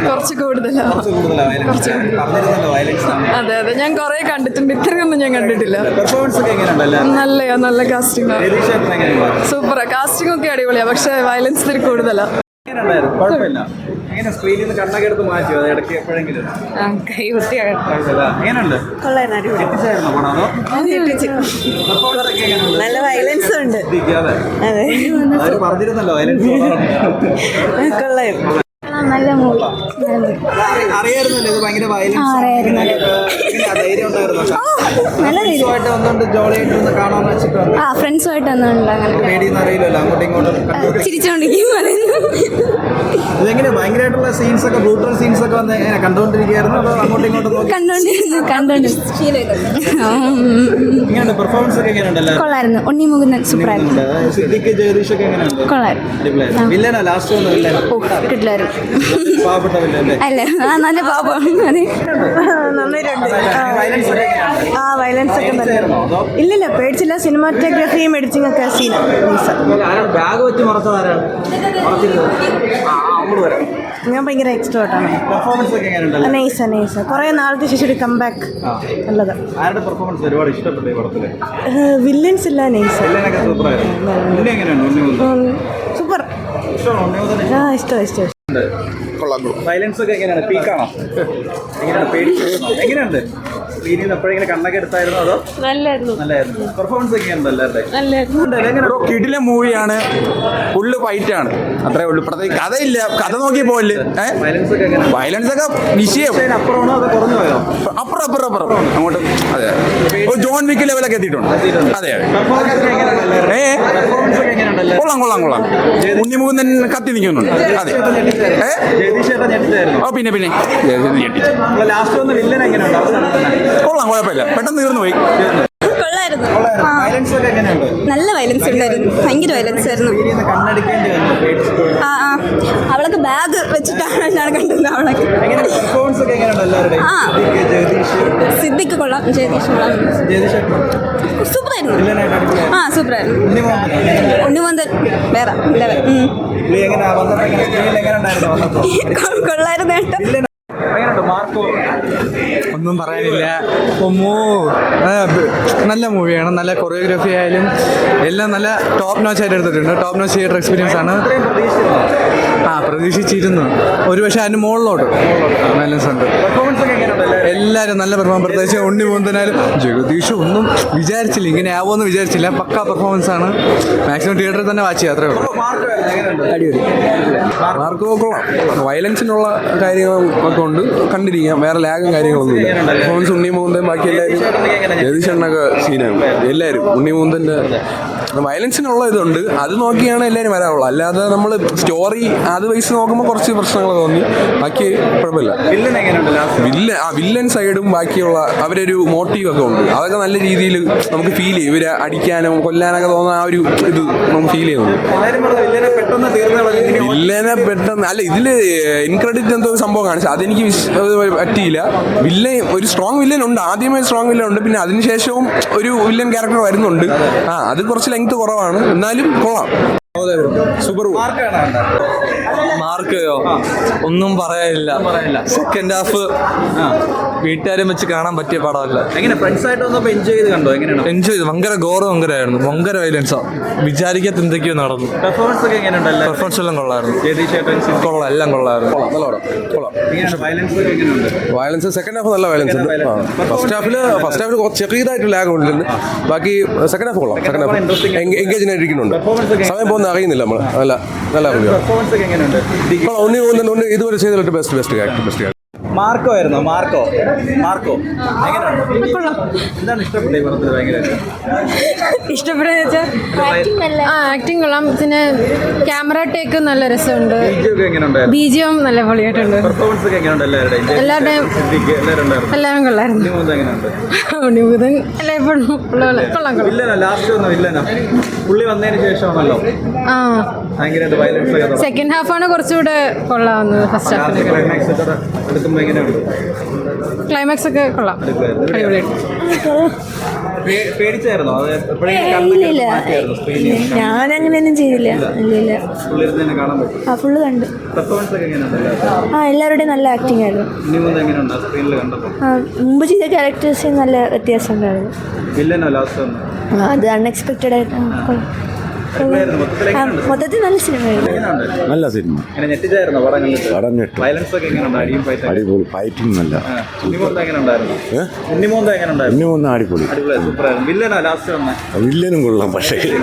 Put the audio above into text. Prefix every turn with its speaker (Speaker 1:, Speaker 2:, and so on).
Speaker 1: കുറച്ച് കൂടുതലാണ്. അതെ അതെ, ഞാൻ കുറെ കണ്ടിട്ടുണ്ട്, ഇത്രയൊന്നും ഞാൻ കണ്ടിട്ടില്ല. നല്ല കാസ്റ്റിംഗ്, സൂപ്പറാ. കാസ്റ്റിംഗ് ഒക്കെ അടിപൊളിയാ, പക്ഷെ വയലൻസ് ഇത്തിരി കൂടുതലാ.
Speaker 2: നല്ല വയലൻസ് ഉണ്ട്. അതെ, കൊള്ളായിരുന്നു.
Speaker 3: നല്ല മൂവി.
Speaker 4: അറിയായിരുന്നല്ലോ ഇത് ഭയങ്കര വയലൻസ്.
Speaker 3: ഫ്രണ്ട്സുമായിട്ട് ചിരിച്ചോണ്ടിരിക്കും.
Speaker 4: ഇതെങ്ങനെ ഭയങ്കരമായിട്ടുള്ള സീൻസ് ഒക്കെ, ബ്രൂട്ടൽ സീൻസ് ഒക്കെ വന്ന് കണ്ടോണ്ടിരിക്കുകയായിരുന്നു, അതോ അങ്ങോട്ടും ഇങ്ങോട്ടും ഇങ്ങനെയുണ്ട്? പെർഫോമൻസ് ഒക്കെ എങ്ങനെയുണ്ടല്ലോ?
Speaker 3: കൊള്ളായിരുന്നു. ഉണ്ണി മുകുന്ദൻ സൂപ്പറായിരുന്നു.
Speaker 4: സിദ്ദിഖ് ജഗദീഷ് ഒക്കെ എങ്ങനെയുണ്ട്?
Speaker 3: കൊള്ളായിരുന്നു.
Speaker 4: വില്ലനാ ലാസ്റ്റ് വന്നു?
Speaker 3: കിട്ടില്ലായിരുന്നു.
Speaker 4: പാവപ്പെട്ട വില്ലല്ലേ?
Speaker 3: അല്ലേ, നല്ല പാവം.
Speaker 2: വയലൻസ് ഒക്കെ ഇല്ലില്ല, പേടിച്ചില്ല. സിനിമാറ്റോഗ്രാഫിയും എഡിറ്റിംഗ് ഒക്കെ സീൻ.
Speaker 4: ബാഗ് വെച്ച് മറച്ചതാരാണ്?
Speaker 2: ഞാൻ ഭയങ്കര എക്സ്ട്രോട്ടാണ്.
Speaker 4: പെർഫോമൻസ് ഒക്കെ എങ്ങനെയുണ്ടല്ലോ?
Speaker 2: നൈസ്. കുറെ നാളത്തെ ശേഷം ഒരു കംബാക്ക് നല്ലത്.
Speaker 4: ആരുടെ പെർഫോമൻസ് ഒരുപാട് ഇഷ്ടപ്പെട്ടു ഈ പടത്തില്?
Speaker 2: വില്ലൻസ് ഇല്ല, നൈസ്. സൂപ്പർ. ഇഷ്ടം.
Speaker 4: വയലൻസ് ഒക്കെ എങ്ങനെയാണ്? പീക്കാണോ? എങ്ങനെയാണ്? പേടിച്ചിരുന്നോ? എങ്ങനെയുണ്ട്? സ്ക്രീനിൽ എപ്പോഴെങ്കിലും കണ്ണൊക്കെ എടുത്തായിരുന്നോ അതോ? നല്ലായിരുന്നു. പെർഫോമൻസ് ഒക്കെ
Speaker 5: നല്ലായിരുന്നു. കിടില മൂവിയാണ്, ഫുള്ള് ഫൈറ്റ് ആണ്, അത്രേ ഉള്ളൂ. പ്രത്യേകിച്ച് കഥയില്ല, കഥ നോക്കി പോയില്ലേ. വയലൻസ് ഒക്കെ വിഷയം
Speaker 4: അപ്പുറമാണോ അതോ കുറഞ്ഞു പോയോ?
Speaker 5: അപ്പുറം അങ്ങോട്ട്. അതെ, ഒരു ജോൺ വിക്ക് ലെവലൊക്കെ എത്തിയിട്ടുണ്ട്. അതെ, കൊള്ളാം. ഉണ്ണിമുകുന്ദൻ കത്തി നിൽക്കുന്നുണ്ട്. അതെ, പിന്നെ കൊള്ളാം, കുഴപ്പമില്ല, പെട്ടെന്ന് തീർന്നു പോയി.
Speaker 3: നല്ല വയലൻസ് ഉണ്ടായിരുന്നു, ഭയങ്കര വയലൻസ് ആയിരുന്നു. അവളൊക്കെ ബാഗ് വെച്ചിട്ടാണ് കണ്ടത്. അവളൊക്കെ സിദ്ദിഖ് കൊള്ളാം, ജഗദീഷ് കൊള്ളാം, സൂപ്പറായിരുന്നു. സൂപ്പറായിരുന്നു. ഉണ്ണിമുകുന്ദൻ വേറെ ലെവൽ. കൊള്ളായിരുന്നു കേട്ടോ.
Speaker 6: ഒന്നും പറയാനില്ല. നല്ല മൂവിയാണ്. നല്ല കൊറിയോഗ്രാഫി ആയാലും എല്ലാം നല്ല ടോപ്പ് നോച്ച് ആയിട്ട് എടുത്തിട്ടുണ്ട്. ടോപ്പ് നോച്ച് തിയേറ്റർ എക്സ്പീരിയൻസ് ആണ്. പ്രതീക്ഷിച്ചിരുന്നു, ഒരു പക്ഷേ അതിന് മുകളിലോട്ട് ബാലൻസ് ഉണ്ട്. എല്ലാവരും നല്ല പെർഫോമൻസ്, പ്രത്യേകിച്ച് ഉണ്ണി മുകുന്ദനായാലും ജഗദീഷ് ഒന്നും വിചാരിച്ചില്ല, ഇങ്ങനെ ആവുമെന്ന് വിചാരിച്ചില്ല. പക്കാ പെർഫോമൻസ് ആണ്. മാക്സിമം തിയേറ്ററിൽ തന്നെ വാച്ച് ചെയ്യുക, അത്രേ ഉള്ളൂ. അടിപൊളി. മാർക്ക് കൊള്ളാം. വയലൻസിനുള്ള കാര്യങ്ങളൊക്കെ ഉണ്ട്, കണ്ടിരിക്കാം. വേറെ ലാഗും കാര്യങ്ങളൊന്നും ഇല്ല. പെർഫോമൻസ് ഉണ്ണി മുകുന്ദൻ, ബാക്കി എല്ലാവരും ജഗദീഷ് അണ്ണൊക്കെ സീനാണ്. എല്ലാവരും ഉണ്ണി മുകുന്ദൻ്റെ വയലൻസിനുള്ള ഇതുണ്ട്, അത് നോക്കിയാണ് എല്ലാവരും വരാനുള്ളത്. അല്ലാതെ നമ്മൾ സ്റ്റോറി അത് വൈസ് നോക്കുമ്പോൾ കുറച്ച് പ്രശ്നങ്ങൾ തോന്നി, ബാക്കി കുഴപ്പമില്ല. വില്ലൻ സൈഡും ബാക്കിയുള്ള അവരൊരു മോട്ടീവ് ഒക്കെ ഉണ്ട്, അതൊക്കെ നല്ല രീതിയിൽ നമുക്ക് ഫീൽ ചെയ്യും. ഇവരെ അടിക്കാനും കൊല്ലാനൊക്കെ തോന്നുന്ന ആ ഒരു ഇത് നമുക്ക് ഫീൽ ചെയ്യുന്നുണ്ട്. വില്ലനെ പെട്ടെന്ന് അല്ല, ഇതില് ഇൻക്രെഡിറ്റ് എന്തോ സംഭവം കാണിച്ചു, അതെനിക്ക് പറ്റിയില്ല. ഒരു സ്ട്രോങ് വില്ലൻ ഉണ്ട്, ആദ്യമേ സ്ട്രോങ് വില്ലൻ ഉണ്ട്, പിന്നെ അതിനുശേഷവും ഒരു വില്ലൻ ക്യാരക്ടർ വരുന്നുണ്ട്. അത് കുറച്ച് ലെങ്ത് കുറവാണ്, എന്നാലും കൊള്ളാം. സൂപ്പർ.
Speaker 7: മാർക്കോ ഒന്നും പറയാനില്ല. സെക്കൻഡ് ഹാഫ് വീട്ടുകാരും വെച്ച് കാണാൻ പറ്റിയ പടമല്ല. എൻജോയ് ചെയ്തു. ഭയങ്കര ഭയങ്കരമായിരുന്നു. ഭയങ്കര വയലൻസാ, വിചാരിക്കാത്ത എന്തൊക്കെയോ നടന്നു. പെർഫോമൻസ് എല്ലാം കൊള്ളായിരുന്നു. എല്ലാം കൊള്ളായിരുന്നു.
Speaker 5: വയലൻസ് സെക്കൻഡ് ഹാഫ് നല്ല വയലൻസ് ഉണ്ട്. ഫസ്റ്റ് ഹാഫിൽ ചെറിയതായിട്ട് ലാഗ് ഉണ്ട്, ബാക്കി സെക്കൻഡ് ഹാഫ് കൊള്ളാം. സെക്കൻഡ് ഹാഫ് എൻഗേജ് ആയിട്ടിരിക്കുന്നുണ്ട്, സമയം പോകുന്ന അറിയുന്നില്ല നമ്മൾ. നല്ല ഉണ്ണി പോകുന്നുണ്ട്, ഇതുവരെ ചെയ്തിട്ട് ബെസ്റ്റ്.
Speaker 4: മാർക്കോ ആയിരുന്നോ? മാർക്കോ എന്താണ് ഇഷ്ടപ്പെട്ടത്?
Speaker 1: ആക്ടിങ് കൊള്ളാം, പിന്നെ ക്യാമറ ടേക്ക് നല്ല രസമുണ്ട്, ബിജിഎം നല്ല പൊളിയായിട്ടുണ്ട്, എല്ലാവരുടെയും എല്ലാം കൊള്ളായിരുന്നു. ഉണ്ണിമുകുന്ദൻ കൊള്ളാം. സെക്കൻഡ് ഹാഫാണ് കുറച്ചുകൂടെ കൊള്ളാവുന്നത്. ഫസ്റ്റ് ഹാഫ്
Speaker 4: സിനിമ എങ്ങനെയുണ്ട്?
Speaker 1: ക്ലൈമാക്സ് ഒക്കെ കൊള്ളാം, അടിപൊളിയായിട്ട്.
Speaker 4: പേടിച്ചായിരുന്നോ? അത് എപ്പോഴെങ്കിലും കണ്ണൊക്കെ മാറ്റിയായിരുന്നോ സ്ക്രീനിൽ നിന്ന്?
Speaker 3: ഞാനങ്ങനെയൊന്നും ചെയ്തില്ല. ഇല്ല.
Speaker 4: ഉള്ളിരുന്ന് തന്നെ കാണാൻ പറ്റും.
Speaker 3: ആ ഫുള്ള് കണ്ട്.
Speaker 4: പെർഫോമൻസ് ഒക്കെ എങ്ങനെയുണ്ട്?
Speaker 3: ആ എല്ലാവരുടെയും നല്ല ആക്ടിങ് ആയിരുന്നു.
Speaker 4: ഇനി മുതൽ എങ്ങനെയുണ്ട് സ്ക്രീനിൽ കണ്ടപ്പോൾ?
Speaker 3: മുമ്പ് ചെയ്ത ക്യാരക്ടേഴ്സിന് നല്ല വ്യത്യാസം ഉണ്ടായിരുന്നു.
Speaker 4: വില്ലനോ ലാസ്റ്റ് ഒന്ന്?
Speaker 3: അത് അൺഎക്സ്പെക്റ്റഡ് ആയിട്ട്
Speaker 4: എങ്ങനെയായിരുന്നു? മൊത്തത്തിൽ എങ്ങനെയുണ്ട്?
Speaker 3: മൊത്തത്തിൽ നല്ല സിനിമയായിരുന്നു.
Speaker 4: എങ്ങനെയുണ്ട്?
Speaker 8: നല്ല സിനിമ.
Speaker 4: എങ്ങനെ ഞെട്ടിച്ചായിരുന്നോ പടം കണ്ടിട്ട്?
Speaker 8: പടം ഞെട്ടും.
Speaker 4: വയലൻസ് ഒക്കെ എങ്ങനെയുണ്ട്? അടിയും ഫൈറ്റ്
Speaker 8: അടിപൊളി ഫൈറ്റിംഗ് നല്ല.
Speaker 4: ഉണ്ണിമോന്ത എങ്ങനെ ഉണ്ടായിരുന്നു? ഉണ്ണിമോന്ത എങ്ങനെ ഉണ്ടായിരുന്നു?
Speaker 8: പിന്നെ ഒന്ന് അടിപൊളി.
Speaker 4: അടിപൊളി, സൂപ്പർ ആയിരുന്നു. വില്ലനോ ലാസ്റ്റ് വന്നേ?
Speaker 8: വില്ലനും കൊള്ളാം പക്ഷേ